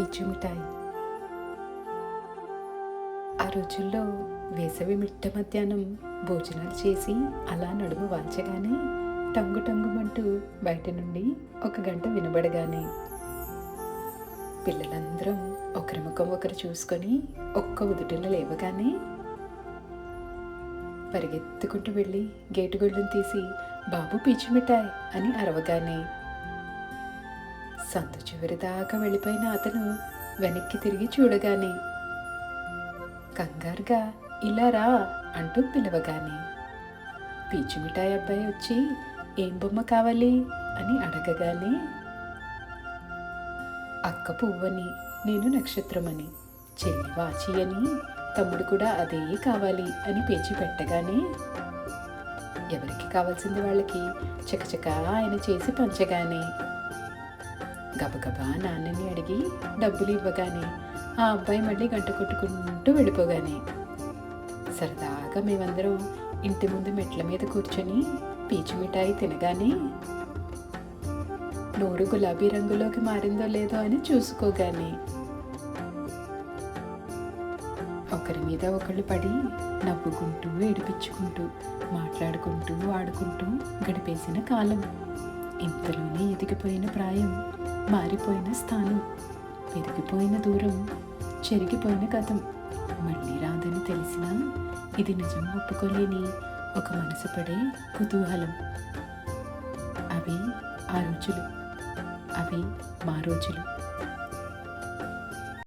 పీచు మిఠాయి. ఆ రోజుల్లో వేసవి మిట్ట మధ్యాహ్నం భోజనాలు చేసి అలా నడుము వాల్చగానే టంగు టంగుమంటూ బయట నుండి ఒక గంట వినబడగానే పిల్లలందరం ఒకరి ముఖం ఒకరు చూసుకొని ఒక్క ఉదుటిలో లేవగానే పరిగెత్తుకుంటూ వెళ్ళి గేటు గొళ్ళను తీసి బాబు పీచు మిఠాయి అని అరవగానే సందు చివరి దాకా వెళ్ళిపోయిన అతను వెనక్కి తిరిగి చూడగానే కంగారుగా ఇలా రా అంటూ పిలవగానే పీచు మిఠాయి అబ్బాయి వచ్చి ఏం బొమ్మ కావాలి అని అడగగానే అక్క పువ్వని, నేను నక్షత్రమని, చెల్లి వాచి అని, తమ్ముడు కూడా అదే కావాలి అని పేచి పెట్టగానే ఎవరికి కావాల్సింది వాళ్ళకి చకచకా ఆయన చేసి పంచగానే గబగబా నాన్నని అడిగి డబ్బులు ఇవ్వగానే ఆ అబ్బాయి మళ్ళీ గంట కొట్టుకుంటూ వెళ్ళిపోగానే సరదాగా మేమందరం ఇంటి ముందు మెట్ల మీద కూర్చొని పీచు మిఠాయి తినగానే నోరు గులాబీ రంగులోకి మారిందో లేదో అని చూసుకోగానే ఒకరి మీద ఒకళ్ళు పడి నవ్వుకుంటూ ఏడిపించుకుంటూ మాట్లాడుకుంటూ ఆడుకుంటూ గడిపేసిన కాలం. ఇంతలోనే ఎదిగిపోయిన ప్రాయం, మారిపోయిన స్థానం, పెరిగిపోయిన దూరం, చెరిగిపోయిన గతం మళ్ళీ రాదని తెలిసినా ఇది నిజం ఒప్పుకోలేని ఒక మనసు పడే కుతూహలం. అవి ఆ రోజులు, అవి మా రోజులు.